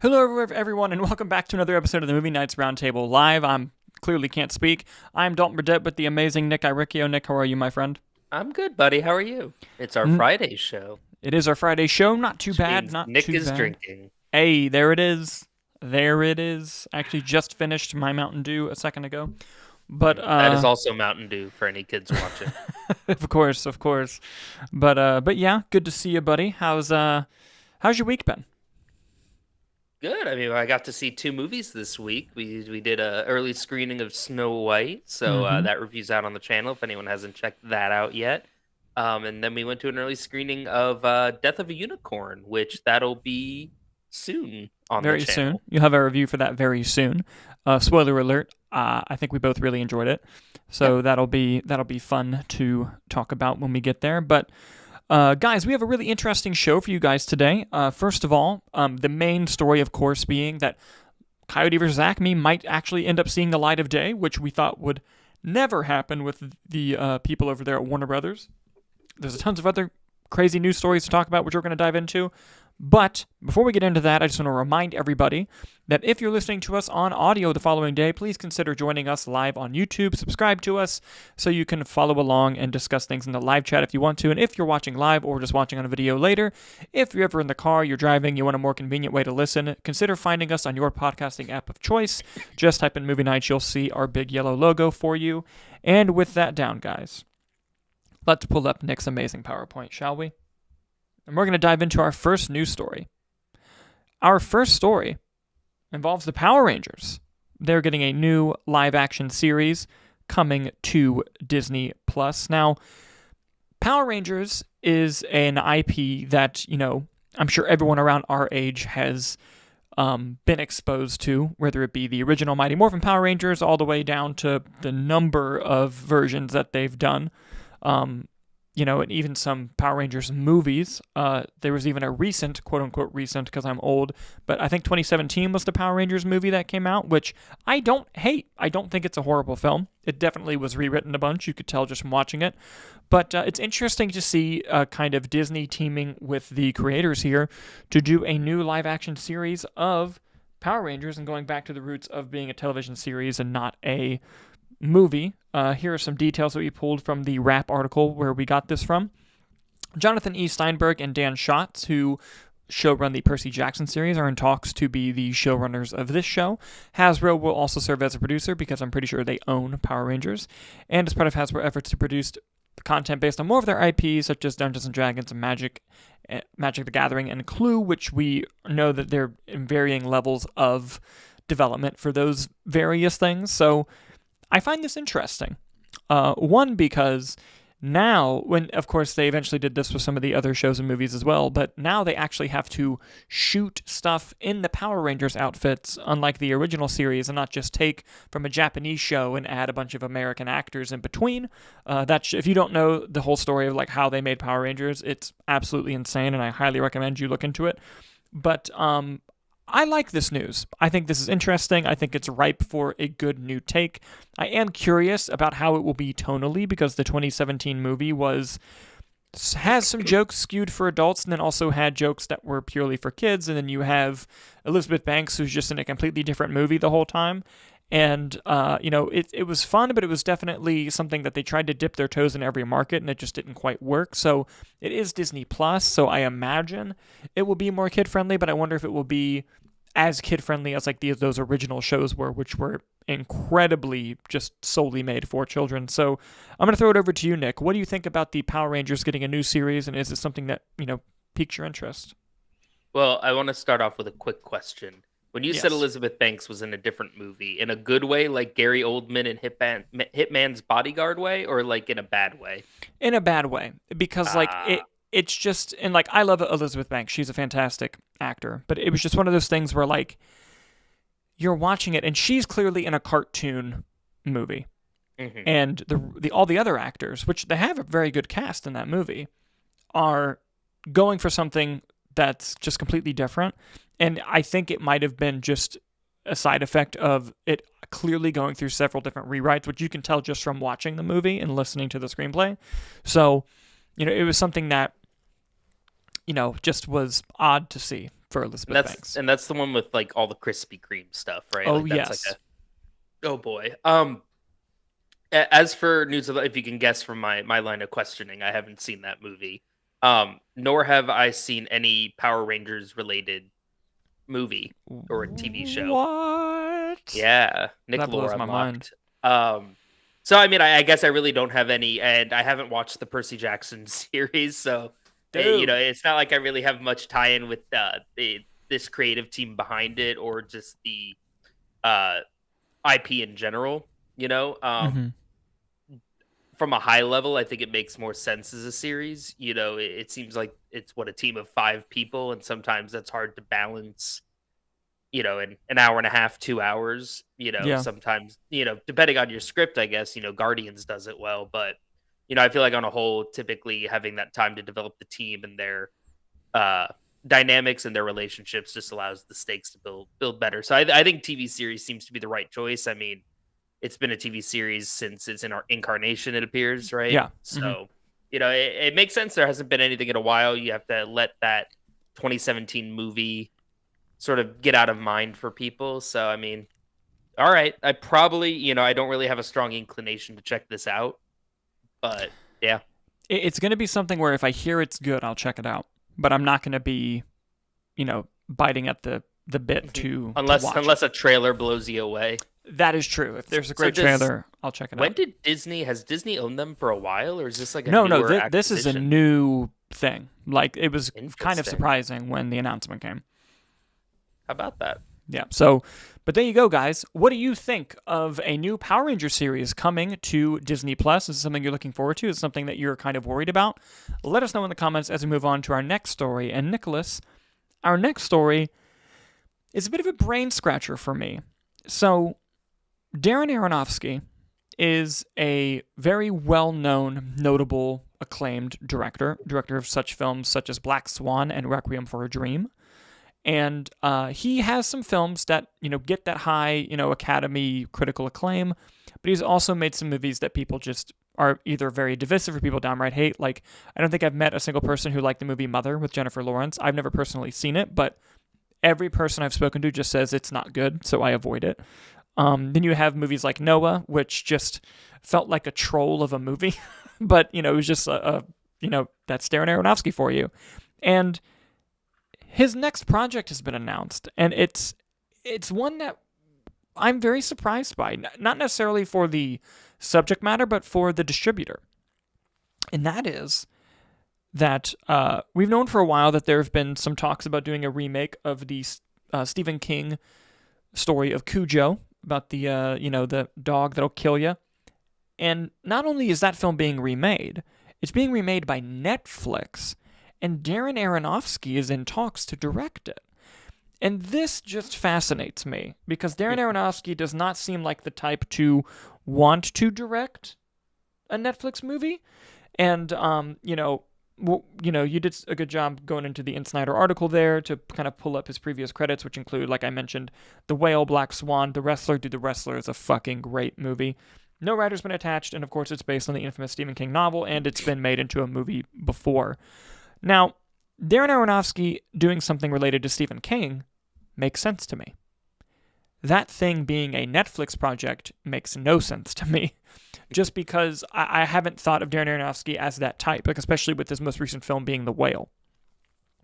Hello, everyone, and welcome back to another episode of the Movie Nights Roundtable Live. I'm clearly can't speak. I'm Dalton Burdett with the amazing Nick Iricchio. Nick, how are you, my friend? I'm good, buddy. How are you? It's our N- Friday show, It is our Friday show. Not too which bad, means not Nick too is bad. drinking. Hey, there it is. There it is. Actually, just finished my Mountain Dew a second ago. But, That is also Mountain Dew for any kids watching. of course, of course. But yeah, good to see you, buddy. How's your week been? Good. I mean, I got to see two movies this week. We did a early screening of Snow White, so Mm-hmm. that review's out on the channel if anyone hasn't checked that out yet. And then we went to an early screening of Death of a Unicorn, which that'll be soon on the Very soon. channel. You'll have a review for that very soon. Spoiler alert. I think we both really enjoyed it, so Yep. that'll be fun to talk about when we get there. But guys, we have a really interesting show for you guys today. First of all, the main story, of course, being that Coyote versus Acme might actually end up seeing the light of day, which we thought would never happen with the people over there at Warner Brothers. There's tons of other crazy news stories to talk about, which we're going to dive into. But before we get into that, I just want to remind everybody that if you're listening to us on audio the following day, please consider joining us live on YouTube. Subscribe to us so you can follow along and discuss things in the live chat if you want to. And if you're watching live or just watching on a video later, if you're ever in the car, you're driving, you want a more convenient way to listen, consider finding us on your podcasting app of choice. Just type in Movie Nights, you'll see our big yellow logo for you. And with that down, guys, let's pull up Nick's amazing PowerPoint, shall we? And we're going to dive into our first news story. Our first story involves the Power Rangers. They're getting a new live action series coming to Disney Plus. Now, Power Rangers is an IP that, I'm sure everyone around our age has been exposed to, whether it be the original Mighty Morphin Power Rangers all the way down to the number of versions that they've done. And even some Power Rangers movies. There was even a recent, quote unquote recent, because I'm old, but I think 2017 was the Power Rangers movie that came out, which I don't hate. I don't think it's a horrible film. It definitely was rewritten a bunch. You could tell just from watching it. But it's interesting to see kind of Disney teaming with the creators here to do a new live action series of Power Rangers and going back to the roots of being a television series and not a movie. Here are some details that we pulled from the Wrap article where we got this from. Jonathan E. Steinberg and Dan Schatz, who showrun the Percy Jackson series, are in talks to be the showrunners of this show. Hasbro will also serve as a producer because I'm pretty sure they own Power Rangers. And as part of Hasbro efforts to produce content based on more of their IPs, such as Dungeons & Dragons and Magic the Gathering, and Clue, which we know that they're in varying levels of development for those various things. So I find this interesting. One, because now, when, of course, they eventually did this with some of the other shows and movies as well, but now they actually have to shoot stuff in the Power Rangers outfits, unlike the original series, and not just take from a Japanese show and add a bunch of American actors in between. If you don't know the whole story of like how they made Power Rangers, it's absolutely insane, and I highly recommend you look into it. But I like this news. I think this is interesting. I think it's ripe for a good new take. I am curious about how it will be tonally because the 2017 movie has some jokes skewed for adults and then also had jokes that were purely for kids. And then you have Elizabeth Banks, who's just in a completely different movie the whole time. And, it was fun, but it was definitely something that they tried to dip their toes in every market, and it just didn't quite work. So it is Disney Plus, so I imagine it will be more kid-friendly, but I wonder if it will be as kid-friendly as like those original shows were, which were incredibly just solely made for children. So I'm going to throw it over to you, Nick. What do you think about the Power Rangers getting a new series, and is it something that, piques your interest? Well, I want to start off with a quick question. When you said Yes. Elizabeth Banks was in a different movie, in a good way, like Gary Oldman in Hitman's Bodyguard way, or like in a bad way? In a bad way, because like Ah, it's just, and like I love Elizabeth Banks, she's a fantastic actor, but it was just one of those things where like you're watching it and she's clearly in a cartoon movie, hmm and the all the other actors, which they have a very good cast in that movie, are going for something that's just completely different. And I think it might have been just a side effect of it clearly going through several different rewrites, which you can tell just from watching the movie and listening to the screenplay. So, it was something that, just was odd to see for And Elizabeth that's Banks. and that's the one with like all the Krispy Kreme stuff, right? Oh Like that's like yes. a oh boy. As for news of, if you can guess from my line of questioning, I haven't seen that movie. Nor have I seen any Power Rangers related movie or TV show. What? Yeah, That blows Nickelore my mind. unlocked. So I mean, I guess I really don't have any, and I haven't watched the Percy Jackson series, so Dude. it's not like I really have much tie-in with this creative team behind it, or just the uh, IP in general. Hmm. From a high level, I think it makes more sense as a series. It seems like it's what, a team of 5 people, and sometimes that's hard to balance in an hour and a half, 2 hours, Yeah. sometimes, depending on your script, I guess, Guardians does it well. But, I feel like on a whole, typically having that time to develop the team and their uh, dynamics and their relationships just allows the stakes to build better. So I think TV series seems to be the right choice. I mean, it's been a TV series since it's in our incarnation, it appears, right? Yeah. Hmm. So, it makes sense. There hasn't been anything in a while. You have to let that 2017 movie sort of get out of mind for people. So, I mean, all right. I probably, I don't really have a strong inclination to check this out, but yeah. It's going to be something where if I hear it's good, I'll check it out. But I'm not going to be, biting at the bit Mhm. to Unless watch unless it. a trailer blows you away. That is true. If there's a So great trailer, I'll check it when out. did has Disney owned them for a while, or is this like a No. newer This is a acquisition? new thing. Like it was kind of Interesting. surprising when the announcement came. How about that? Yeah. So, but there you go, guys. What do you think of a new Power Ranger series coming to Disney Plus? Is it something you're looking forward to? Is it something that you're kind of worried about? Let us know in the comments as we move on to our next story. And Nicholas, our next story is a bit of a brain scratcher for me. So, Darren Aronofsky is a very well-known, notable, acclaimed director of such films such as Black Swan and Requiem for a Dream. And he has some films that get that high Academy critical acclaim, but he's also made some movies that people just are either very divisive or people downright hate. Like I don't think I've met a single person who liked the movie Mother with Jennifer Lawrence. I've never personally seen it, but every person I've spoken to just says it's not good, so I avoid it. Then you have movies like Noah, which just felt like a troll of a movie, but it was just that's Darren Aronofsky for you, and his next project has been announced, and it's one that I'm very surprised by. Not necessarily for the subject matter, but for the distributor, and that is that we've known for a while that there have been some talks about doing a remake of the Stephen King story of Cujo about the dog that'll kill you. And not only is that film being remade, it's being remade by Netflix, and Darren Aronofsky is in talks to direct it. And this just fascinates me because Darren Aronofsky does not seem like the type to want to direct a Netflix movie. And you did a good job going into the Insnider article there to kind of pull up his previous credits, which include, like I mentioned, The Whale, Black Swan, The Wrestler. Dude, The Wrestler is a fucking great movie. No writer's been attached, and of course it's based on the infamous Stephen King novel, and it's been made into a movie before. Now, Darren Aronofsky doing something related to Stephen King makes sense to me. That thing being a Netflix project makes no sense to me, just because I haven't thought of Darren Aronofsky as that type, like especially with his most recent film being The Whale.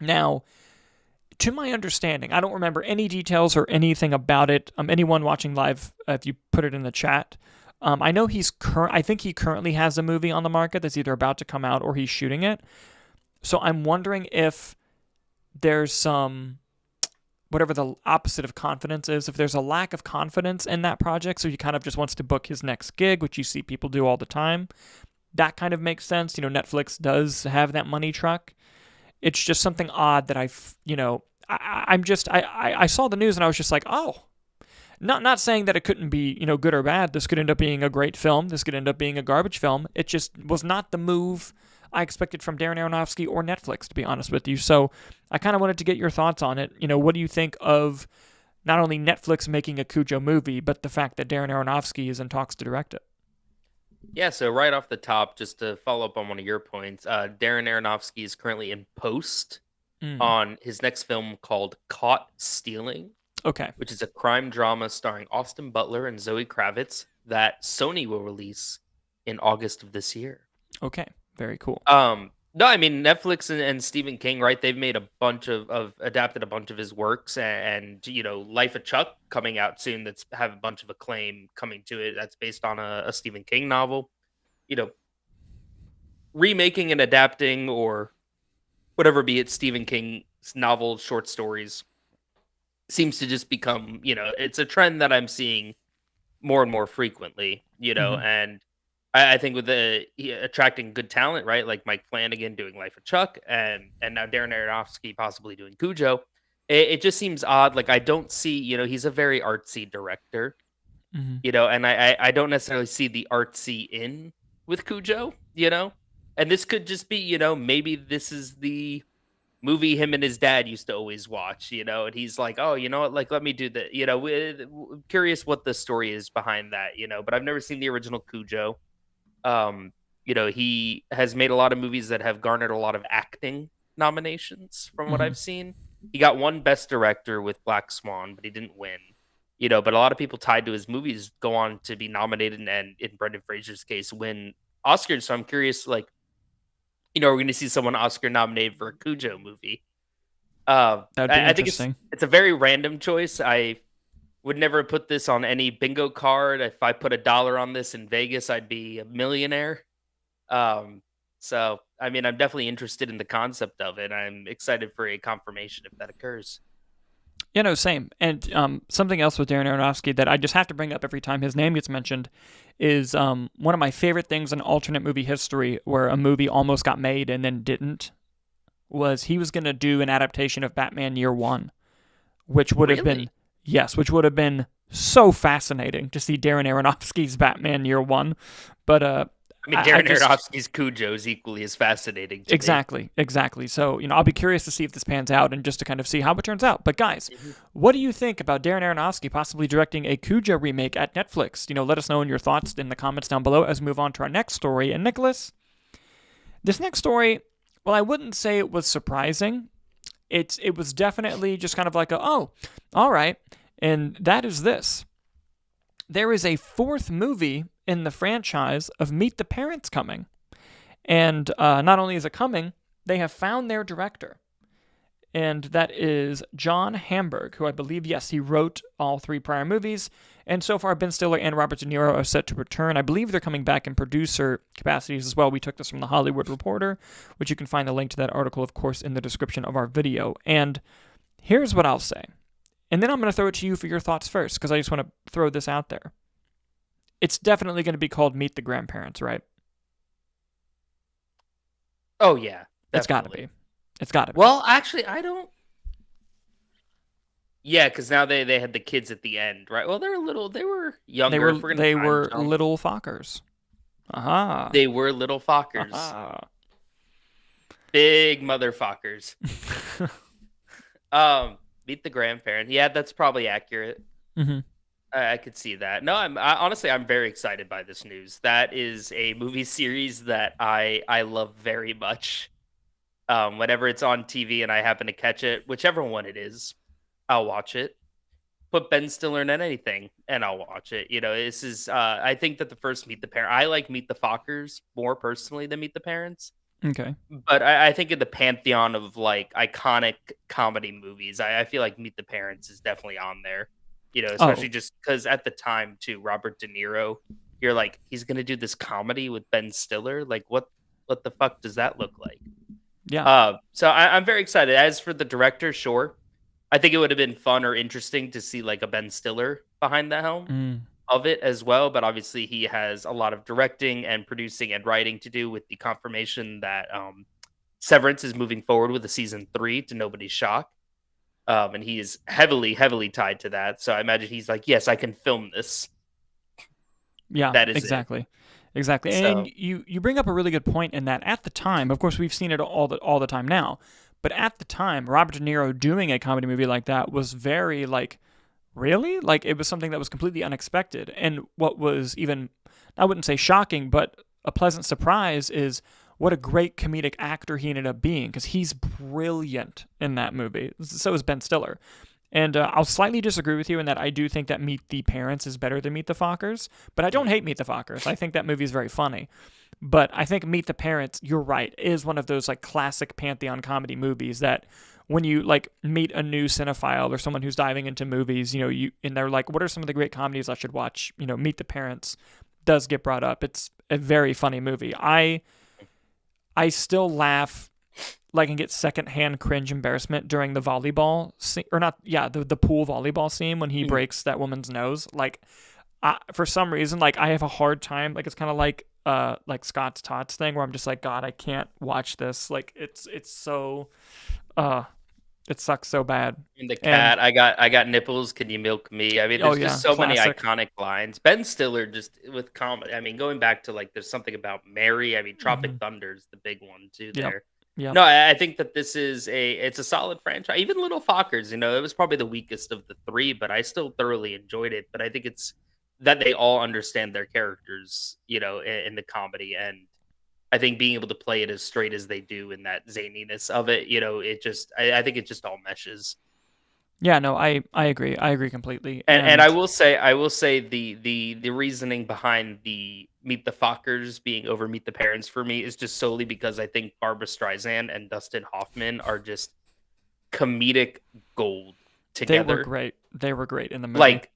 Now, to my understanding, I don't remember any details or anything about it. Anyone watching live, if you put it in the chat, I know I think he currently has a movie on the market that's either about to come out or he's shooting it. So I'm wondering if there's some, whatever the opposite of confidence is, if there's a lack of confidence in that project, so he kind of just wants to book his next gig, which you see people do all the time. That kind of makes sense. Netflix does have that money truck. It's just something odd that I saw the news and I was just like, oh. Not saying that it couldn't be, good or bad. This could end up being a great film. This could end up being a garbage film. It just was not the move I expected from Darren Aronofsky or Netflix, to be honest with you. So I kind of wanted to get your thoughts on it. What do you think of not only Netflix making a Cujo movie, but the fact that Darren Aronofsky is in talks to direct it? Yeah, so right off the top, just to follow up on one of your points, Darren Aronofsky is currently in post Mm. on his next film called Caught Stealing, Okay. which is a crime drama starring Austin Butler and Zoe Kravitz that Sony will release in August of this year. Okay. Very cool. No, I mean Netflix and Stephen King, right? They've made a bunch of adapted a bunch of his works, and Life of Chuck coming out soon. That's have a bunch of acclaim coming to it. That's based on a Stephen King novel. You know, remaking and adapting or whatever, be it Stephen King's novels, short stories, seems to just become it's a trend that I'm seeing more and more frequently. Hmm. And I think with attracting good talent, right? Like Mike Flanagan doing Life of Chuck, and now Darren Aronofsky possibly doing Cujo. It just seems odd. Like I don't see, he's a very artsy director, Hmm. and I don't necessarily see the artsy in with Cujo, and this could just be, maybe this is the movie him and his dad used to always watch, and he's like, oh, you know what, like let me do that, curious what the story is behind that, but I've never seen the original Cujo. um, he has made a lot of movies that have garnered a lot of acting nominations from what Hmm. I've seen. He got one Best Director with Black Swan, but he didn't win. But a lot of people tied to his movies go on to be nominated and in Brendan Fraser's case, win Oscars. So I'm curious, like, we're going to see someone Oscar nominated for a Cujo movie. That'd be I think it's interesting. it's a very random choice. I would never put this on any bingo card. If I put $1 on this in Vegas, I'd be a millionaire. Um, so I mean, I'm definitely interested in the concept of it. I'm excited for a confirmation if that occurs. Same. And something else with Darren Aronofsky that I just have to bring up every time his name gets mentioned is one of my favorite things in alternate movie history where a movie almost got made and then didn't was he was going to do an adaptation of Batman Year One, which would have been, Really? yes, which would have been so fascinating to see Darren Aronofsky's Batman Year One. But I mean, I Darren just Aronofsky's Cujo is equally as fascinating to me. exactly. So I'll be curious to see if this pans out and just to kind of see how it turns out. But guys, Mhm. what do you think about Darren Aronofsky possibly directing a Cujo remake at Netflix? Let us know in your thoughts in the comments down below as we move on to our next story. And Nicholas, this next story, well, I wouldn't say it was surprising. It was definitely just kind of like oh, all right. And that is this. There is a fourth movie in the franchise of Meet the Parents coming. And not only is it coming, they have found their director. And that is John Hamburg, who I believe, yes, he wrote all three prior movies. And so far, Ben Stiller and Robert De Niro are set to return. I believe they're coming back in producer capacities as well. We took this from the Hollywood Reporter, which you can find the link to that article, of course, in the description of our video. And here's what I'll say. And then I'm going to throw it to you for your thoughts first, because I just want to throw this out there. It's definitely going to be called Meet the Grandparents, right? Oh yeah, It's got to definitely. be. It's got to be. Well, actually, I don't. Yeah, because now they had the kids at the end, right? Well, they were They younger. were If we're gonna they time were jump, little Fockers. Aha. they were little Fockers, Aha. big motherfuckers. Meet the grandparent. Yeah, that's probably accurate. Hmm. I could see that. No, honestly, I'm very excited by this news. That is a movie series that I love very much. Whenever it's on TV and I happen to catch it, whichever one it is, I'll watch it. Put Ben Stiller in anything, and I'll watch it. This is. I think that the first Meet the Parent. I like Meet the Fockers more personally than Meet the Parents. Okay. But I think in the pantheon of like iconic comedy movies, I feel like Meet the Parents is definitely on there. Especially Oh, just because at the time too, Robert De Niro, you're like, he's gonna do this comedy with Ben Stiller. Like, what the fuck does that look like? yeah. So I'm very excited. As for the director, sure, I think it would have been fun or interesting to see like a Ben Stiller behind the helm Mm, of it as well. But obviously, he has a lot of directing and producing and writing to do with the confirmation that Severance is moving forward with a season 3 to nobody's shock. And he is heavily, heavily tied to that. So I imagine he's like, yes, I can film this. yeah. That is it. Exactly. Exactly. And So you bring up a really good point in that at the time, of course, we've seen it all the time now, but at the time, Robert De Niro doing a comedy movie like that was very like, really? Like it was something that was completely unexpected. And what was even, I wouldn't say shocking, but a pleasant surprise is what a great comedic actor he ended up being, because he's brilliant in that movie. So is Ben Stiller. And I'll slightly disagree with you in that I do think that Meet the Parents is better than Meet the Fockers, but I don't hate Meet the Fockers. I think that movie is very funny. But I think Meet the Parents, you're right, is one of those like classic Pantheon comedy movies that when you like meet a new cinephile or someone who's diving into movies, and they're like, what are some of the great comedies I should watch? Meet the Parents does get brought up. It's a very funny movie. I still laugh like and get secondhand cringe embarrassment during the volleyball scene, or not, the pool volleyball scene when he breaks that woman's nose. Like, for some reason, like I have a hard time. Like it's kind of like Scott's Tots thing where I'm just like, God, I can't watch this. Like it's so, it sucks so bad. And the cat, I got nipples. Can you milk me? I mean, there's just so many iconic lines. Ben Stiller just with comedy. I mean, going back to like, there's something about Mary. I mean, Tropic Thunder's the big one too. There. Yeah. No, I think that it's a solid franchise. Even Little Fockers, it was probably the weakest of the three, but I still thoroughly enjoyed it. But I think it's that they all understand their characters, in the comedy, and I think being able to play it as straight as they do and that zaniness of it, I think it just all meshes. Yeah, no, I agree. I agree completely. And I will say the reasoning behind the Meet the Fockers being over Meet the Parents for me is just solely because I think Barbra Streisand and Dustin Hoffman are just comedic gold together. They were great in the movie. Like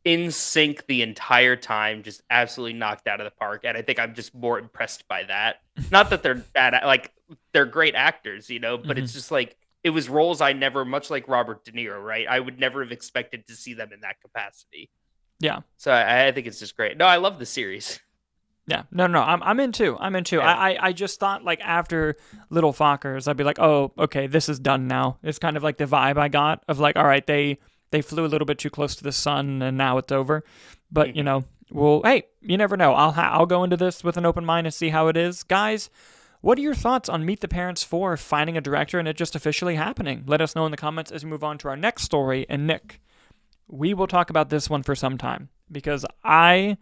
in sync the entire time, just absolutely knocked out of the park. And I think I'm just more impressed by that. Not that they're bad, like they're great actors, but it's just like, it was roles I never, much like Robert De Niro, right? I would never have expected to see them in that capacity. Yeah. So I think it's just great. No, I love the series. Yeah. No, I'm in too. Yeah. I just thought like after Little Fockers, I'd be like, oh, okay, this is done now. It's kind of like the vibe I got of like, all right, they flew a little bit too close to the sun and now it's over. But, well, hey, you never know. I'll go into this with an open mind and see how it is. Guys, what are your thoughts on Meet the Parents 4 finding a director and it just officially happening? Let us know in the comments as we move on to our next story. And Nick, we will talk about this one for some time because I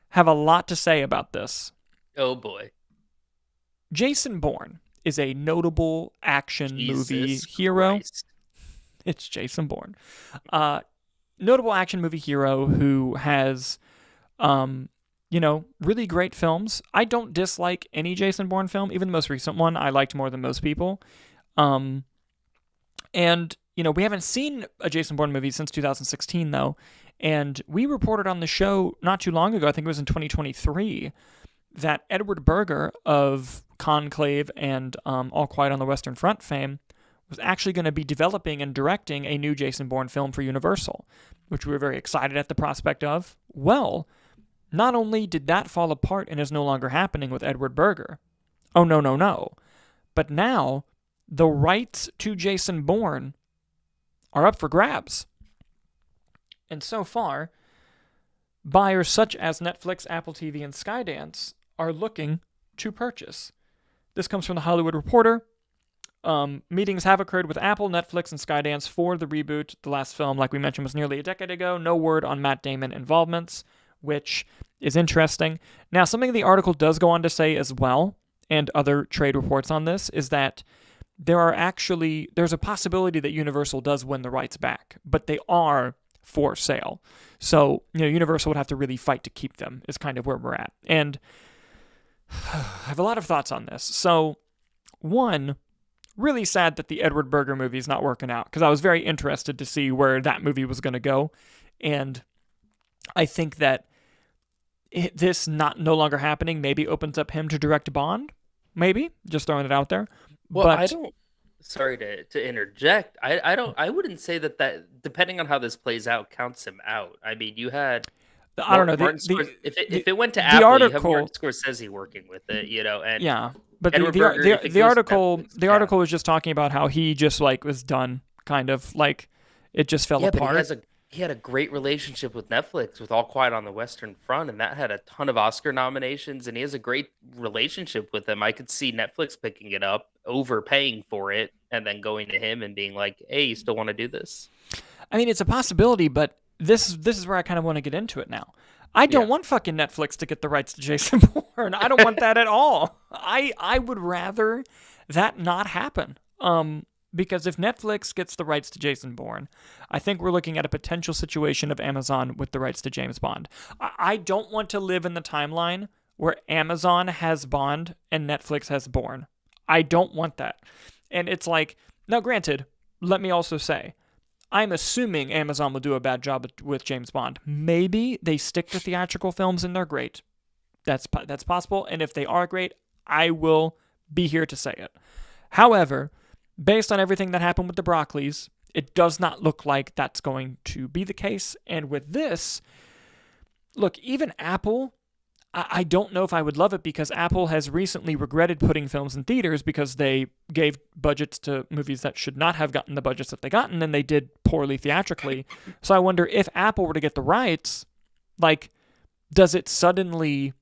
have a lot to say about this. Oh boy. Jason Bourne is a notable action movie hero. Christ. It's Jason Bourne. Notable action movie hero who has really great films. I don't dislike any Jason Bourne film. Even the most recent one I liked more than most people. And, we haven't seen a Jason Bourne movie since 2016, though. And we reported on the show not too long ago, I think it was in 2023, that Edward Berger of Conclave and All Quiet on the Western Front fame was actually going to be developing and directing a new Jason Bourne film for Universal, which we were very excited at the prospect of. Well, not only did that fall apart and is no longer happening with Edward Berger, oh no, but now the rights to Jason Bourne are up for grabs. And so far, buyers such as Netflix, Apple TV, and Skydance are looking to purchase. This comes from The Hollywood Reporter. Meetings have occurred with Apple, Netflix, and Skydance for the reboot. The last film, like we mentioned, was nearly a decade ago. No word on Matt Damon involvements, which is interesting. Now, something the article does go on to say as well, and other trade reports on this, is that there's a possibility that Universal does win the rights back, but they are for sale. So, Universal would have to really fight to keep them, is kind of where we're at. And I have a lot of thoughts on this. So, one, really sad that the Edward Berger movie is not working out, because I was very interested to see where that movie was going to go. And I think that this no longer happening maybe opens up him to direct Bond. Maybe. Just throwing it out there. Well, I don't... Sorry to interject. I wouldn't say that depending on how this plays out counts him out. I mean, you had I don't know. If it went to Apple, you have Martin Scorsese working with it, and yeah. But the article was just talking about how he just was done, kind of like it just fell apart. But he had a great relationship with Netflix with All Quiet on the Western Front, and that had a ton of Oscar nominations, and he has a great relationship with them. I could see Netflix picking it up, overpaying for it, and then going to him and being like, hey, you still want to do this? I mean, it's a possibility, but this is where I kind of want to get into it now. I don't want fucking Netflix to get the rights to Jason Bourne. I don't want that at all. I would rather that not happen. Because if Netflix gets the rights to Jason Bourne, I think we're looking at a potential situation of Amazon with the rights to James Bond. I don't want to live in the timeline where Amazon has Bond and Netflix has Bourne. I don't want that. And it's like, now granted, let me also say, I'm assuming Amazon will do a bad job with James Bond. Maybe they stick to theatrical films and they're great. That's possible. And if they are great, I will be here to say it. However, based on everything that happened with the Broccoli's, it does not look like that's going to be the case. And with this, look, even Apple, I don't know if I would love it because Apple has recently regretted putting films in theaters because they gave budgets to movies that should not have gotten the budgets that they gotten, and they did poorly theatrically. So I wonder if Apple were to get the rights, like, does it suddenly...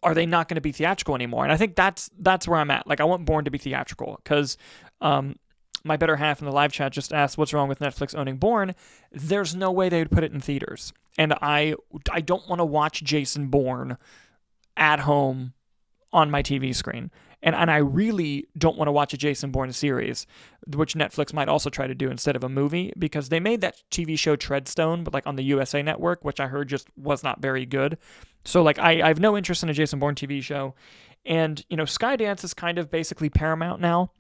are they not going to be theatrical anymore? And I think that's where I'm at. Like, I want Bourne to be theatrical because my better half in the live chat just asked what's wrong with Netflix owning Bourne. There's no way they would put it in theaters. And I don't want to watch Jason Bourne at home on my TV screen. And I really don't want to watch a Jason Bourne series, which Netflix might also try to do instead of a movie, because they made that TV show Treadstone, but like on the USA Network, which I heard just was not very good. So like I have no interest in a Jason Bourne TV show. And, you know, Skydance is kind of basically Paramount now.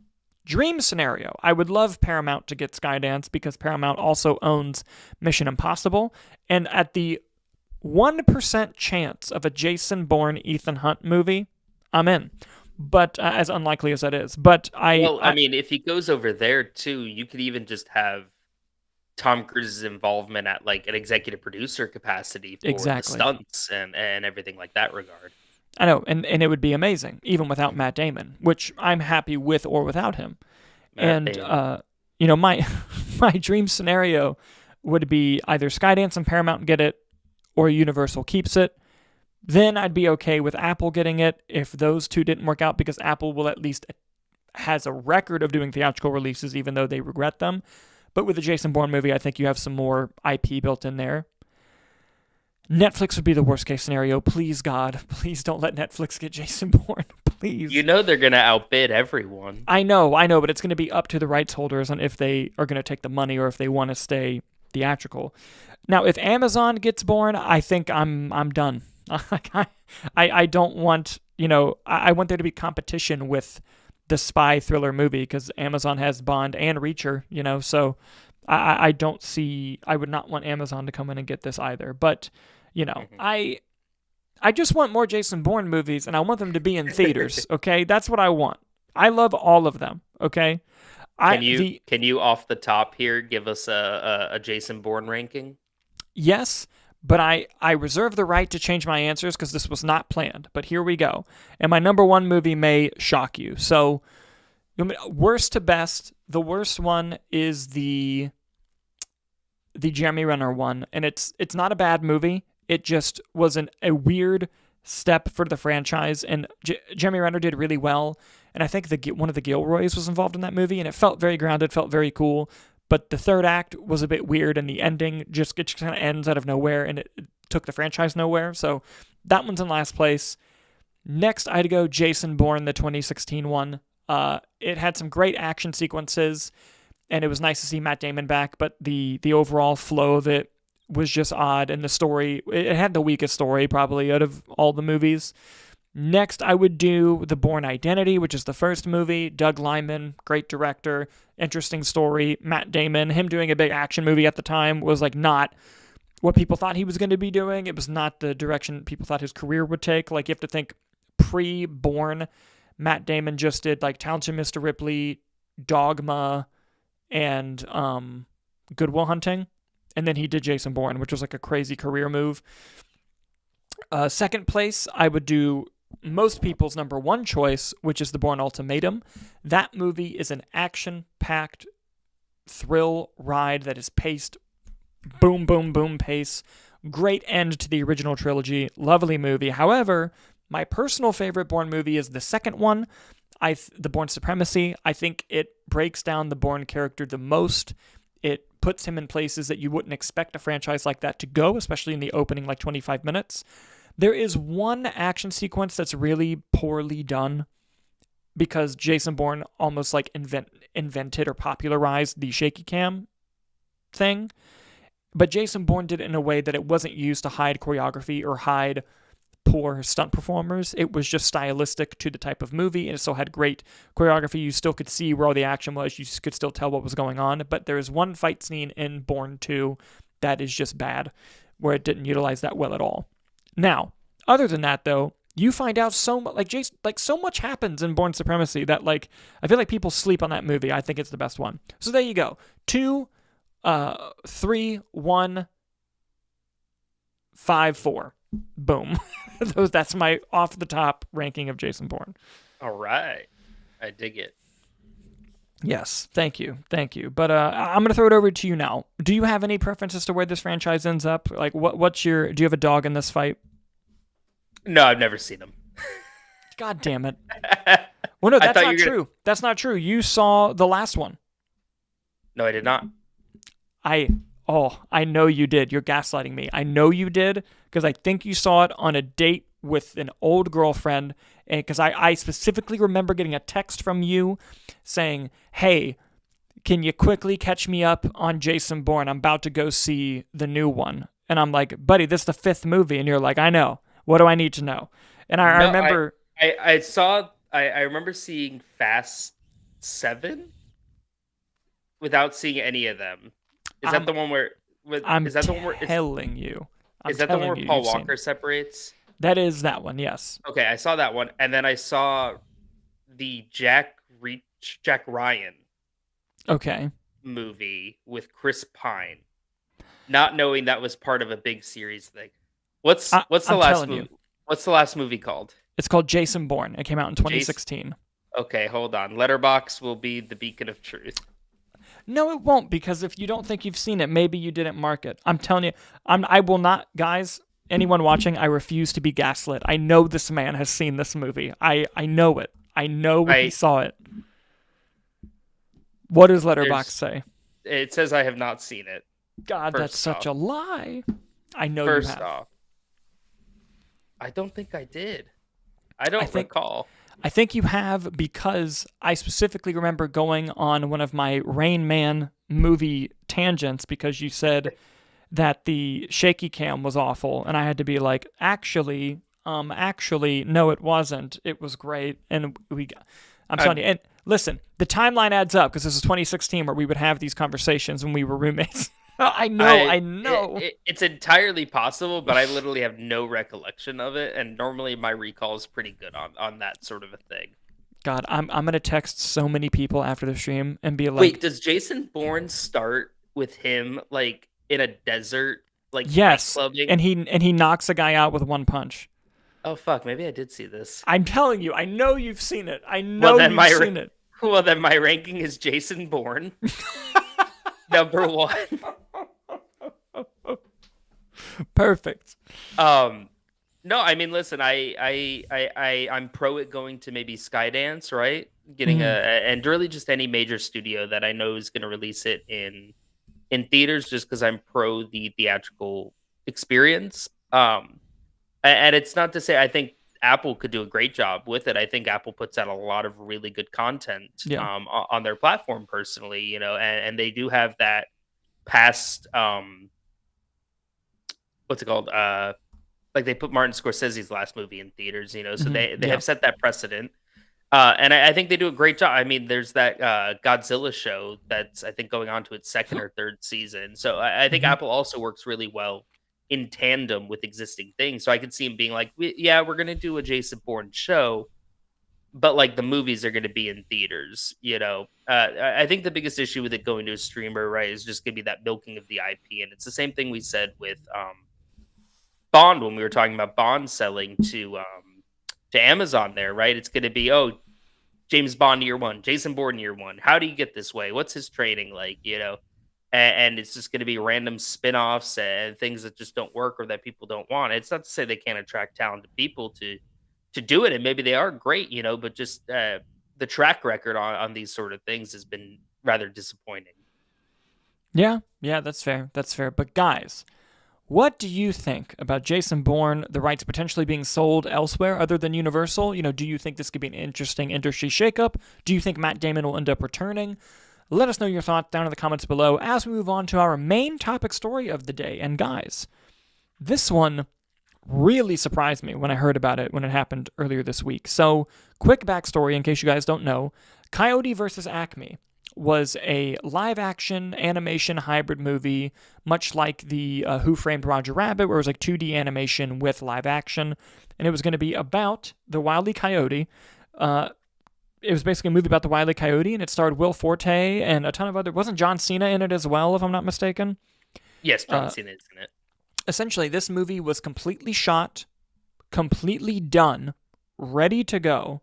Dream scenario. I would love Paramount to get Skydance because Paramount also owns Mission Impossible. And at the 1% chance of a Jason Bourne Ethan Hunt movie, I'm in. But as unlikely as that is. But I mean, if he goes over there too, you could even just have Tom Cruise's involvement at like an executive producer capacity for the stunts and everything like that regard. I know, and it would be amazing, even without Matt Damon, which I'm happy with or without him. You know, my dream scenario would be either Skydance and Paramount get it, or Universal keeps it. Then I'd be okay with Apple getting it if those two didn't work out, because Apple will at least has a record of doing theatrical releases, even though they regret them. But with the Jason Bourne movie, I think you have some more IP built in there. Netflix would be the worst case scenario. Please, God, please don't let Netflix get Jason Bourne. Please. You know they're going to outbid everyone. I know, but it's going to be up to the rights holders on if they are going to take the money or if they want to stay theatrical. Now, if Amazon gets Bourne, I think I'm done. I don't want, you know, I want there to be competition with the spy thriller movie because Amazon has Bond and Reacher, you know, so I don't see, I would not want Amazon to come in and get this either. But, you know, I just want more Jason Bourne movies and I want them to be in theaters, okay? That's what I want. I love all of them, okay? Can you off the top here give us a Jason Bourne ranking? Yes. But I reserve the right to change my answers because this was not planned. But here we go. And my number one movie may shock you. So, worst to best, the worst one is the Jeremy Renner one. And it's not a bad movie. It just was a weird step for the franchise. And Jeremy Renner did really well. And I think one of the Gilroys was involved in that movie. And it felt very grounded, felt very cool. But the third act was a bit weird, and the ending just kind of ends out of nowhere, and it took the franchise nowhere. So that one's in last place. Next, I'd go Jason Bourne, the 2016 one. It had some great action sequences, and it was nice to see Matt Damon back, but the overall flow of it was just odd, and the story, it had the weakest story probably out of all the movies. Next, I would do The Bourne Identity, which is the first movie. Doug Liman, great director, interesting story. Matt Damon, him doing a big action movie at the time was like not what people thought he was going to be doing. It was not the direction people thought his career would take. Like, you have to think pre-Bourne, Matt Damon just did like Townsend Mr. Ripley, Dogma, and Good Will Hunting. And then he did Jason Bourne, which was like a crazy career move. Second place, I would do most people's number one choice, which is The Bourne Ultimatum. That movie is an action-packed thrill ride that is paced boom, boom, boom pace. Great end to the original trilogy. Lovely movie. However, my personal favorite Bourne movie is the second one, The Bourne Supremacy. I think it breaks down the Bourne character the most. It puts him in places that you wouldn't expect a franchise like that to go, especially in the opening 25 minutes. There is one action sequence that's really poorly done because Jason Bourne almost like invented or popularized the shaky cam thing. But Jason Bourne did it in a way that it wasn't used to hide choreography or hide poor stunt performers. It was just stylistic to the type of movie, and it still had great choreography. You still could see where all the action was. You could still tell what was going on. But there is one fight scene in Bourne 2 that is just bad, where it didn't utilize that well at all. Now, other than that, though, you find out so much, like Jason, like so much happens in Bourne Supremacy that like I feel like people sleep on that movie. I think it's the best one. So there you go. 2, 3, 1, 5, 4. Boom. That's my off the top ranking of Jason Bourne. All right. I dig it. Yes, thank you. But I'm gonna throw it over to you now. Do you have any preferences to where this franchise ends up? Like, do you have a dog in this fight? No, I've never seen them. God damn it. Well, no, that's not true. That's not true. You saw the last one. No, I did not. I know you did. You're gaslighting me. I know you did because I think you saw it on a date with an old girlfriend. And because I specifically remember getting a text from you saying, hey, can you quickly catch me up on Jason Bourne? I'm about to go see the new one. And I'm like, buddy, this is the 5th movie. And you're like, I know. What do I need to know? And I remember... I remember seeing Fast 7 without seeing any of them. Is that the one where... Is that the one where Paul Walker separates? That is that one, yes. Okay, I saw that one. And then I saw the Jack Ryan movie with Chris Pine, not knowing that was part of a big series thing. What's the last movie called? It's called Jason Bourne. It came out in 2016. Okay, hold on. Letterboxd will be the beacon of truth. No, it won't, because if you don't think you've seen it, maybe you didn't mark it. I'm telling you, I will not, guys, anyone watching, I refuse to be gaslit. I know this man has seen this movie. I know it. I know he saw it. What does Letterboxd say? It says I have not seen it. God, that's such a lie. I know you have. First off, I don't think I did. I don't recall. I think you have, because I specifically remember going on one of my Rain Man movie tangents because you said that the shaky cam was awful, and I had to be like, actually, no, it wasn't. It was great, and I'm telling you. And listen, the timeline adds up because this is 2016 where we would have these conversations when we were roommates. I know. It's entirely possible, but I literally have no recollection of it, and normally my recall is pretty good on that sort of a thing. God, I'm gonna text so many people after the stream and be like, wait, does Jason Bourne start with him like in a desert, like yes, clubbing? and he knocks a guy out with one punch? Oh fuck, maybe I did see this. I'm telling you, I know you've seen it. You've seen it. Well, then my ranking is Jason Bourne. Number 1. Perfect. No, I mean, listen, I'm pro it going to maybe Skydance, right? Getting and really just any major studio that I know is going to release it in theaters, just because I'm pro the theatrical experience. And it's not to say I think Apple could do a great job with it. I think Apple puts out a lot of really good content on their platform personally, and they do have that past what's it called? Like they put Martin Scorsese's last movie in theaters, so they have set that precedent. And I think they do a great job. I mean, there's that Godzilla show that's, I think, going on to its 2nd or 3rd season. So I think Apple also works really well in tandem with existing things. So I could see him being like, we're going to do a Jason Bourne show, but like the movies are going to be in theaters, I think the biggest issue with it going to a streamer, right, is just going to be that milking of the IP. And it's the same thing we said with Bond when we were talking about Bond selling to Amazon there, right? It's going to be, James Bond year 1, Jason Bourne year 1. How do you get this way? What's his training like, And it's just going to be random spin-offs and things that just don't work or that people don't want. It's not to say they can't attract talented people to do it, and maybe they are great, but just the track record on these sort of things has been rather disappointing. Yeah, that's fair. But guys, What do you think about Jason Bourne, the rights potentially being sold elsewhere other than Universal? Do you think this could be an interesting industry shakeup? Do you think Matt Damon will end up returning? Let us know your thoughts down in the comments below as we move on to our main topic story of the day. And guys, this one really surprised me when I heard about it when it happened earlier this week. So, quick backstory in case you guys don't know. Coyote vs. Acme was a live-action animation hybrid movie, much like the Who Framed Roger Rabbit, where it was like 2D animation with live action, and it was going to be about the Wile E. Coyote. It was basically a movie about the Wile E. Coyote, and it starred Will Forte and a ton of other... Wasn't John Cena in it as well, if I'm not mistaken? Yes, John Cena is in it. Essentially, this movie was completely shot, completely done, ready to go,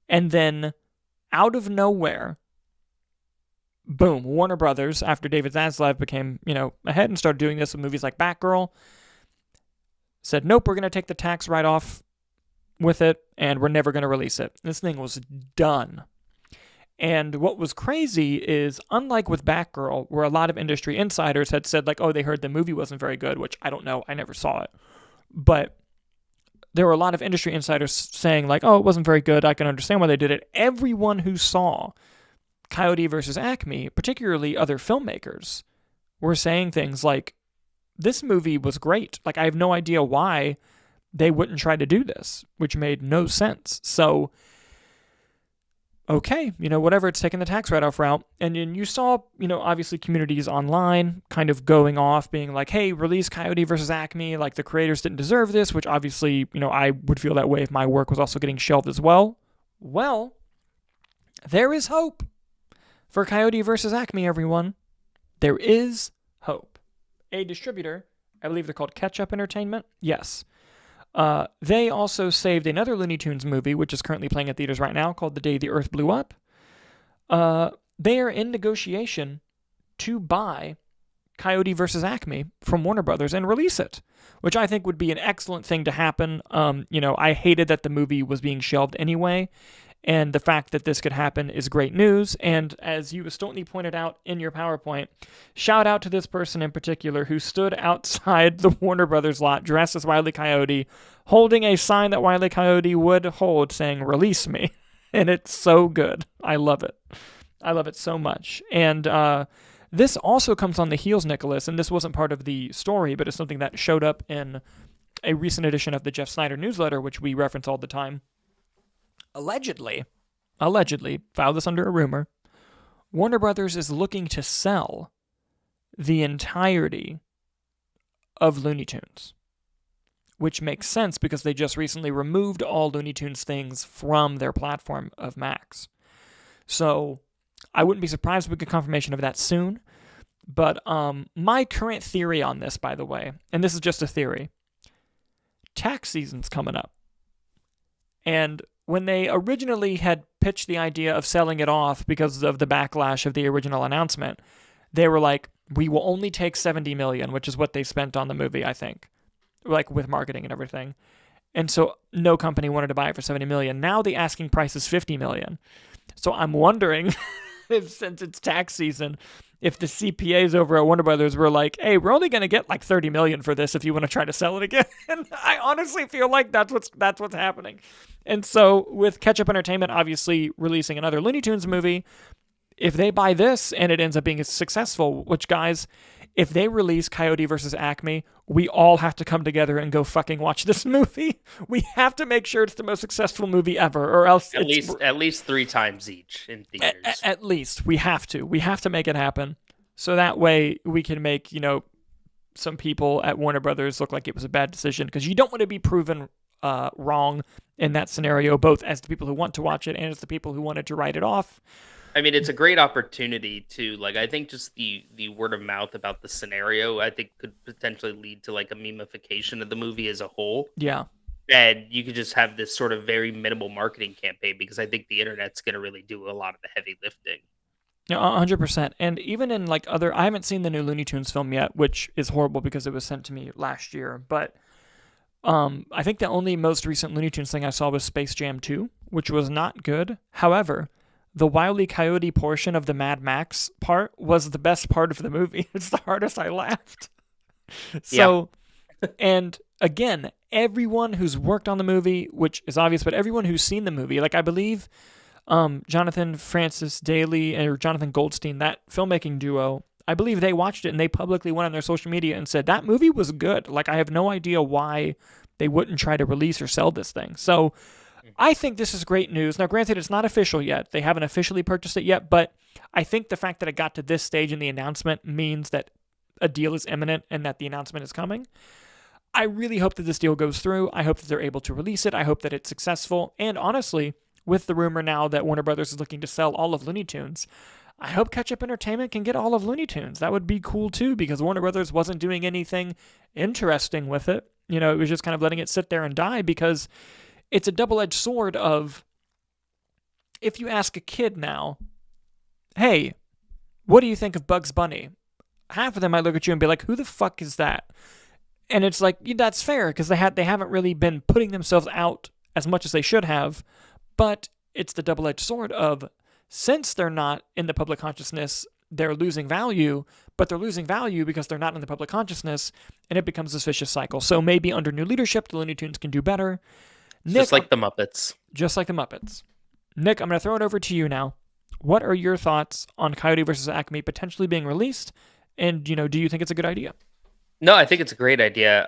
and then out of nowhere, boom, Warner Brothers, after David Zaslav became, ahead and started doing this with movies like Batgirl, said, nope, we're going to take the tax write-off with it, and we're never going to release it. This thing was done. And what was crazy is, unlike with Batgirl, where a lot of industry insiders had said, like, oh, they heard the movie wasn't very good, which I don't know, I never saw it. But there were a lot of industry insiders saying, like, oh, it wasn't very good, I can understand why they did it. Everyone who saw Coyote versus Acme, particularly other filmmakers, were saying things like, this movie was great. Like, I have no idea why they wouldn't try to do this, which made no sense. So, okay, whatever, it's taking the tax write-off route. And then you saw, obviously communities online kind of going off, being like, hey, release Coyote versus Acme, like the creators didn't deserve this, which obviously, I would feel that way if my work was also getting shelved as well. Well, there is hope for Coyote versus Acme, everyone. There is hope. A distributor, I believe they're called Ketchup Entertainment, yes. They also saved another Looney Tunes movie, which is currently playing at theaters right now, called The Day the Earth Blew Up. They are in negotiation to buy Coyote vs. Acme from Warner Brothers and release it, which I think would be an excellent thing to happen. I hated that the movie was being shelved anyway, and the fact that this could happen is great news. And as you astutely pointed out in your PowerPoint, shout out to this person in particular who stood outside the Warner Brothers lot dressed as Wile E. Coyote, holding a sign that Wile E. Coyote would hold saying, release me. And it's so good. I love it. I love it so much. And this also comes on the heels, Nicholas, and this wasn't part of the story, but it's something that showed up in a recent edition of the Jeff Snyder newsletter, which we reference all the time. Allegedly, file this under a rumor, Warner Brothers is looking to sell the entirety of Looney Tunes, which makes sense because they just recently removed all Looney Tunes things from their platform of Max. So I wouldn't be surprised if we get confirmation of that soon. But my current theory on this, by the way, and this is just a theory, tax season's coming up. And when they originally had pitched the idea of selling it off because of the backlash of the original announcement, they were like, we will only take $70 million, which is what they spent on the movie, I think, like with marketing and everything. And so no company wanted to buy it for $70 million. Now the asking price is $50 million. So I'm wondering, since it's tax season, if the CPAs over at Warner Brothers were like, hey, we're only going to get like $30 million for this if you want to try to sell it again. I honestly feel like that's what's happening. And so with Ketchup Entertainment obviously releasing another Looney Tunes movie, if they buy this and it ends up being successful, which, guys, if they release Coyote versus Acme, we all have to come together and go fucking watch this movie. We have to make sure it's the most successful movie ever, or else at least 3 times each in theaters. At least we have to make it happen, so that way we can make some people at Warner Brothers look like it was a bad decision, because you don't want to be proven wrong in that scenario, both as the people who want to watch it and as the people who wanted to write it off. I mean, it's a great opportunity to, like, I think just the word of mouth about the scenario, I think could potentially lead to like a memification of the movie as a whole. Yeah. And you could just have this sort of very minimal marketing campaign, because I think the internet's going to really do a lot of the heavy lifting. Yeah, 100%. And even in like I haven't seen the new Looney Tunes film yet, which is horrible because it was sent to me last year. But I think the only most recent Looney Tunes thing I saw was Space Jam 2, which was not good. However, the Wile E. Coyote portion of the Mad Max part was the best part of the movie. It's the hardest I laughed. Yeah. So, and again, everyone who's worked on the movie, which is obvious, but everyone who's seen the movie, like I believe Jonathan Francis Daly or Jonathan Goldstein, that filmmaking duo, I believe they watched it and they publicly went on their social media and said that movie was good. Like I have no idea why they wouldn't try to release or sell this thing. So I think this is great news. Now, granted, it's not official yet. They haven't officially purchased it yet, but I think the fact that it got to this stage in the announcement means that a deal is imminent and that the announcement is coming. I really hope that this deal goes through. I hope that they're able to release it. I hope that it's successful. And honestly, with the rumor now that Warner Brothers is looking to sell all of Looney Tunes, I hope Ketchup Entertainment can get all of Looney Tunes. That would be cool too, because Warner Brothers wasn't doing anything interesting with it. You know, it was just kind of letting it sit there and die, because it's a double-edged sword of, if you ask a kid now, hey, what do you think of Bugs Bunny? Half of them might look at you and be like, who the fuck is that? And it's like, yeah, that's fair, because they haven't really been putting themselves out as much as they should have. But it's the double-edged sword of, since they're not in the public consciousness, they're losing value, but they're losing value because they're not in the public consciousness, and it becomes this vicious cycle. So maybe under new leadership, the Looney Tunes can do better. Nick, Just like the Muppets. Just like the Muppets. Nick, I'm going to throw it over to you now. What are your thoughts on Coyote versus Acme potentially being released? And, do you think it's a good idea? No, I think it's a great idea.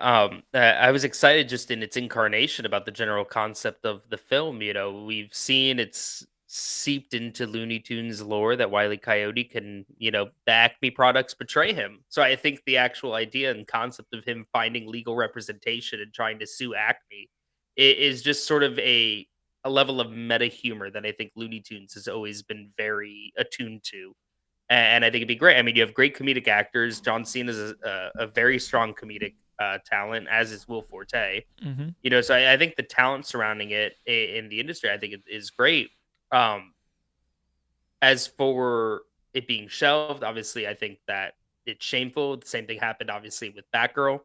I was excited just in its incarnation about the general concept of the film. We've seen it's seeped into Looney Tunes lore that Wile E. Coyote can, the Acme products betray him. So I think the actual idea and concept of him finding legal representation and trying to sue Acme is just sort of a level of meta humor that I think Looney Tunes has always been very attuned to. And I think it'd be great. I mean, you have great comedic actors. John Cena is a very strong comedic talent, as is Will Forte. Mm-hmm. So I think the talent surrounding it in the industry, I think it is great. As for it being shelved, obviously, I think that it's shameful. The same thing happened, obviously, with Batgirl.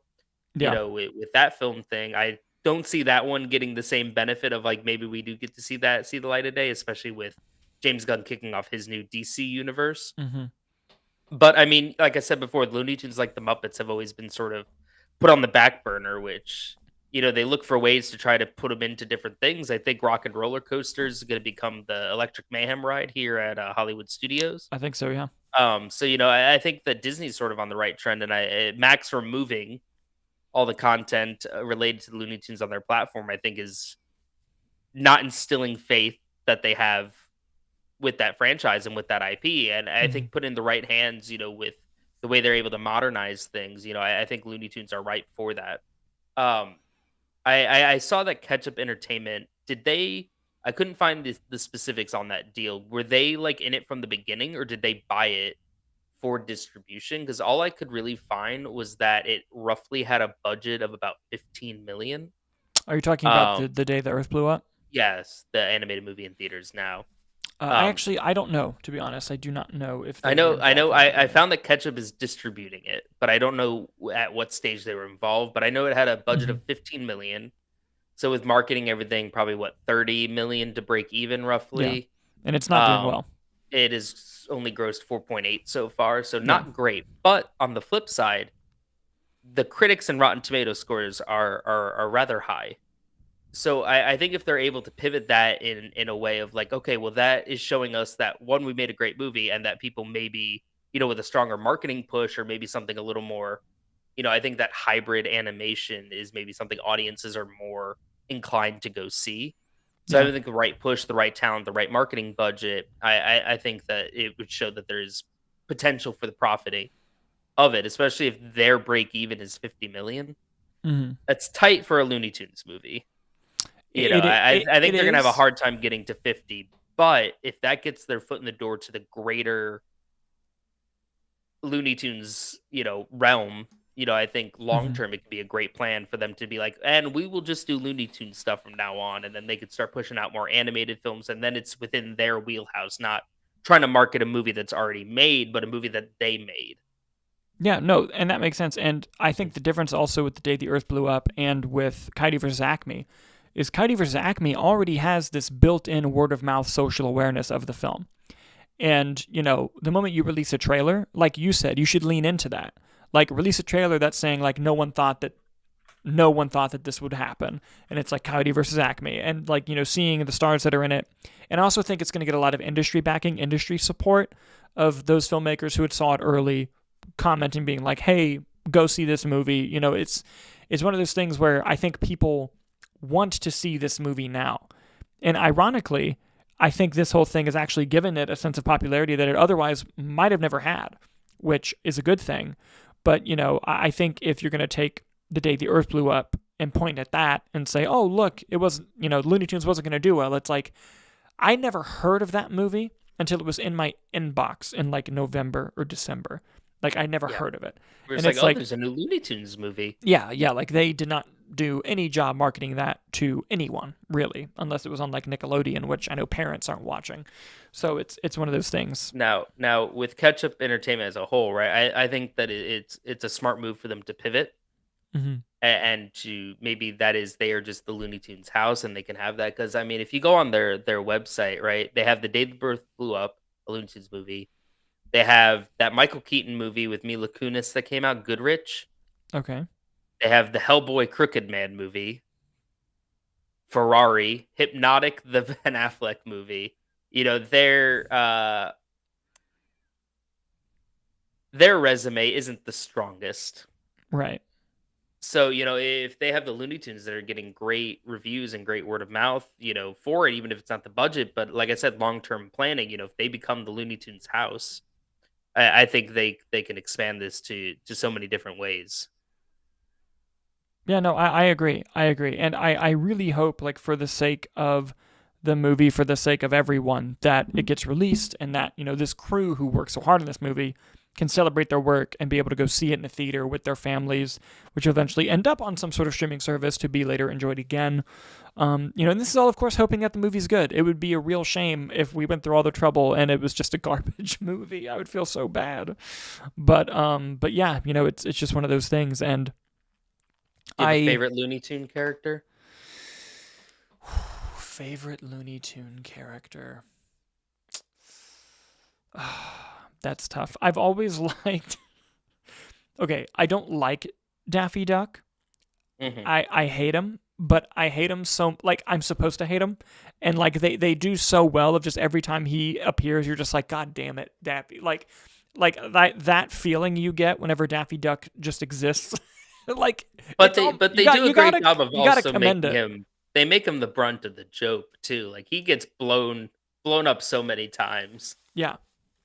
Yeah. With that film thing, I don't see that one getting the same benefit of, like, maybe we do get to see the light of day, especially with James Gunn kicking off his new DC universe. Mm-hmm. But I mean, like I said before, Looney Tunes, like the Muppets, have always been sort of put on the back burner, which, they look for ways to try to put them into different things. I think Rock and Roller Coaster is going to become the Electric Mayhem ride here at Hollywood Studios. I think so, yeah. So, I think that Disney's sort of on the right trend, and Max removing all the content related to the Looney Tunes on their platform, I think, is not instilling faith that they have with that franchise and with that IP. And I think put in the right hands, with the way they're able to modernize things, I think Looney Tunes are ripe for that. I saw that Ketchup Entertainment, I couldn't find the specifics on that deal. Were they like in it from the beginning, or did they buy it for distribution? Because all I could really find was that it roughly had a budget of about 15 million. Are you talking about the day the Earth blew up? Yes, the animated movie in theaters now. I don't know, to be honest. I do not know if I know. I found that Ketchup is distributing it, but I don't know at what stage they were involved. But I know it had a budget of 15 million. So with marketing, everything, probably 30 million to break even, roughly. Yeah. And it's not doing well. It is only grossed 4.8 so far, so not great. But on the flip side, the critics and Rotten Tomato scores are rather high. So I think if they're able to pivot that in a way of like, okay, well, that is showing us that, one, we made a great movie, and that people maybe, with a stronger marketing push, or maybe something a little more, I think that hybrid animation is maybe something audiences are more inclined to go see. So I think the right push, the right talent, the right marketing budget, I think that it would show that there's potential for the profiting of it, especially if their break even is 50 million. Mm-hmm. That's tight for a Looney Tunes movie. I think they're going to have a hard time getting to 50, but if that gets their foot in the door to the greater Looney Tunes, realm, I think long-term it could be a great plan for them to be like, and we will just do Looney Tunes stuff from now on. And then they could start pushing out more animated films. And then it's within their wheelhouse, not trying to market a movie that's already made, but a movie that they made. Yeah, no, and that makes sense. And I think the difference also with The Day the Earth Blew Up and with Coyote vs. Acme is Coyote vs. Acme already has this built-in word-of-mouth social awareness of the film. And, the moment you release a trailer, like you said, you should lean into that. like release a trailer that's saying like no one thought that this would happen, and it's like Coyote versus Acme, and like seeing the stars that are in it. And I also think it's going to get a lot of industry backing, industry support of those filmmakers who had saw it early, commenting, being like, hey, go see this movie. It's one of those things where I think people want to see this movie now. And ironically, I think this whole thing has actually given it a sense of popularity that it otherwise might have never had, which is a good thing. But I think if you're going to take The Day the Earth Blew Up and point at that and say, oh, look, it was, Looney Tunes wasn't going to do well. It's like, I never heard of that movie until it was in my inbox in like November or December. Like, I never heard of it. We're And just it's like, oh, there's a new Looney Tunes movie. Yeah, like they did not do any job marketing that to anyone, really, unless it was on like Nickelodeon, which I know parents aren't watching. So it's one of those things. Now with Ketchup Entertainment as a whole, right? I think that it's a smart move for them to pivot. Mm-hmm. And to maybe that is they are just the Looney Tunes house and they can have that. Because I mean, if you go on their website, right, they have The Day the Earth Blew Up, a Looney Tunes movie. They have that Michael Keaton movie with Mila Kunis that came out, Goodrich. Okay. They have the Hellboy Crooked Man movie, Ferrari, Hypnotic, the Ben Affleck movie. Their resume isn't the strongest. Right. So, if they have the Looney Tunes that are getting great reviews and great word of mouth, for it, even if it's not the budget, but like I said, long-term planning, if they become the Looney Tunes house, I think they can expand this to so many different ways. Yeah, no, I agree. And I really hope, like, for the sake of the movie, for the sake of everyone, that it gets released and that, this crew who worked so hard on this movie can celebrate their work and be able to go see it in a theater with their families, which will eventually end up on some sort of streaming service to be later enjoyed again. And this is all, of course, hoping that the movie's good. It would be a real shame if we went through all the trouble and it was just a garbage movie. I would feel so bad. But yeah, it's just one of those things. And Do you have a favorite Looney Tune character? Favorite Looney Tune character. That's tough. I've always liked... Okay, I don't like Daffy Duck. Mm-hmm. I hate him, but I hate him so... Like, I'm supposed to hate him. And, like, they do so well of just every time he appears, you're just like, God damn it, Daffy. Like that feeling you get whenever Daffy Duck just exists. Like, but they do a great job of also making him... They make him the brunt of the joke, too. Like, he gets blown up so many times. Yeah.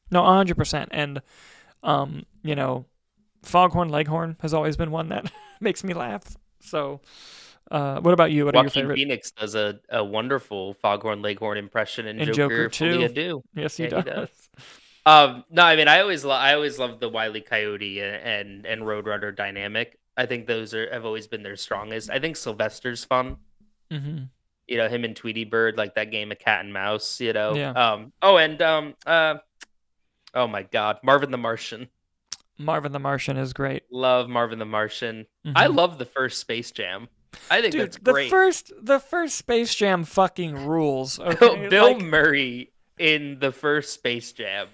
No, 100%. And, Foghorn Leghorn has always been one that makes me laugh. So, what about you? What are your favorite? Phoenix does a wonderful Foghorn Leghorn impression in Joker too. Yes, he does. No, I mean, I always loved the Wile E. Coyote and Roadrunner dynamic. I think those have always been their strongest. I think Sylvester's fun. Mm-hmm. Him and Tweety Bird, like that game of cat and mouse. Yeah. Oh my God, Marvin the Martian. Marvin the Martian is great. Love Marvin the Martian. Mm-hmm. I love the first Space Jam. I think that's great. The first Space Jam fucking rules. Okay? Bill Murray in the first Space Jam,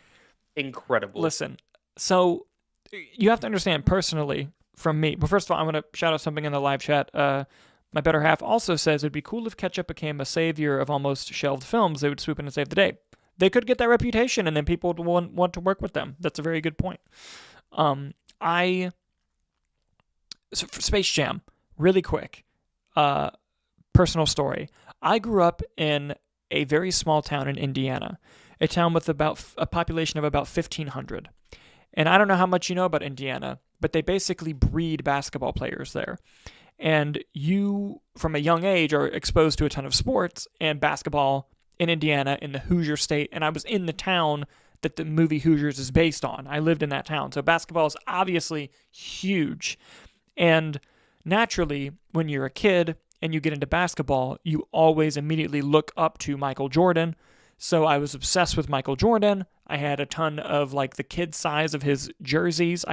incredible. Listen, so you have to understand personally from me. But first of all, I'm going to shout out something in the live chat. My better half also says it'd be cool if Ketchup became a savior of almost shelved films. They would swoop in and save the day. They could get that reputation, and then people would want to work with them. That's a very good point. For Space Jam, really quick, personal story. I grew up in a very small town in Indiana, a town with about a population of about 1,500. And I don't know how much you know about Indiana, but they basically breed basketball players there. And you, from a young age, are exposed to a ton of sports and basketball in Indiana, in the Hoosier state. And I was in the town that the movie Hoosiers is based on. I lived in that town. So basketball is obviously huge. And naturally, when you're a kid and you get into basketball, you always immediately look up to Michael Jordan. So I was obsessed with Michael Jordan. I had a ton of like the kid size of his jerseys.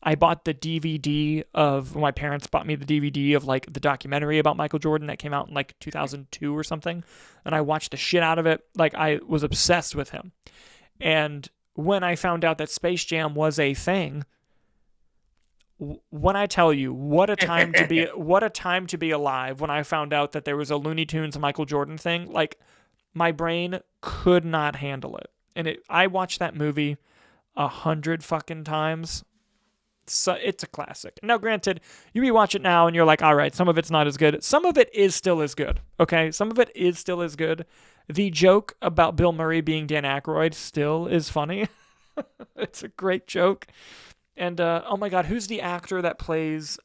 I bought the DVD of, my parents bought me the DVD of like the documentary about Michael Jordan that came out in like 2002 or something. And I watched the shit out of it. Like, I was obsessed with him. And when I found out that Space Jam was a thing, when I tell you what a time to be alive when I found out that there was a Looney Tunes Michael Jordan thing, like my brain could not handle it. And I watched that movie 100 fucking times. So it's a classic. Now, granted, you rewatch it now and you're like, all right, some of it's not as good. Some of it is still as good. Okay, some of it is still as good. The joke about Bill Murray being Dan Aykroyd still is funny. It's a great joke. And oh my God, who's the actor that plays?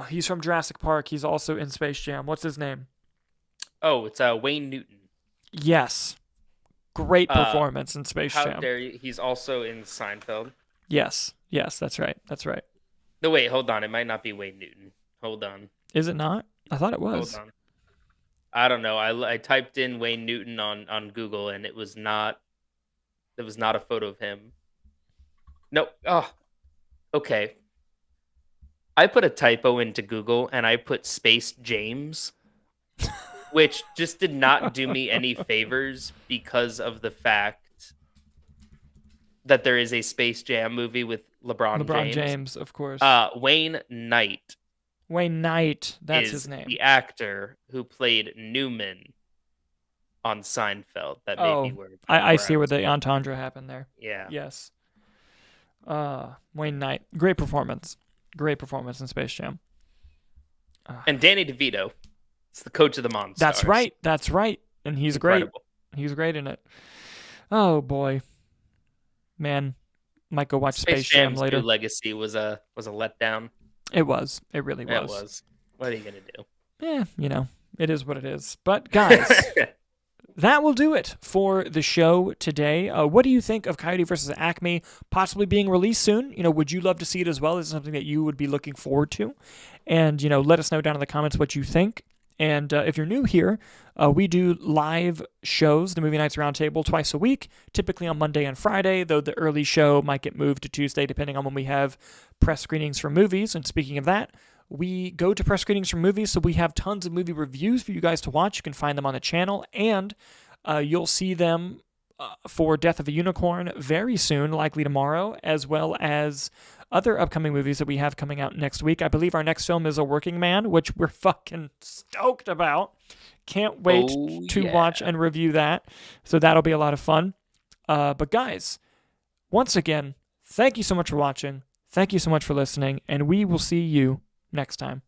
He's from Jurassic Park. He's also in Space Jam. What's his name? Oh, it's Wayne Newton. Yes, great performance in Space How Jam. dare you? He's also in Seinfeld. Yes, that's right. No, wait, hold on. It might not be Wayne Newton. Hold on. Is it not? I thought it was. Hold on. I don't know. I typed in Wayne Newton on Google, and it was not a photo of him. No. Oh, okay. I put a typo into Google, and I put Space James, which just did not do me any favors because of the fact that there is a Space Jam movie with LeBron James, of course. Wayne Knight. Wayne Knight, that's is his name. The actor who played Newman on Seinfeld. That made me worried. I see where the entendre happened there. Yeah. Yes. Wayne Knight, great performance in Space Jam. And Danny DeVito is the coach of the Monstars. That's right, and he's Incredible. Great. He's great in it. Oh boy, might go watch Space Jam later. New legacy was a letdown. It was. It really was. It was. What are you gonna do? It is what it is. But guys, that will do it for the show today. What do you think of Coyote versus Acme possibly being released soon? Would you love to see it as well? Is it something that you would be looking forward to? And, let us know down in the comments what you think. And if you're new here, we do live shows, the Movie Nights Roundtable, twice a week, typically on Monday and Friday, though the early show might get moved to Tuesday depending on when we have press screenings for movies. And speaking of that, we go to press screenings for movies, so we have tons of movie reviews for you guys to watch. You can find them on the channel, and you'll see them for Death of a Unicorn very soon, likely tomorrow, as well as other upcoming movies that we have coming out next week. I believe our next film is A Working Man, which we're fucking stoked about. Can't wait to watch and review that. So that'll be a lot of fun. But guys, once again, thank you so much for watching. Thank you so much for listening, and we will see you next time.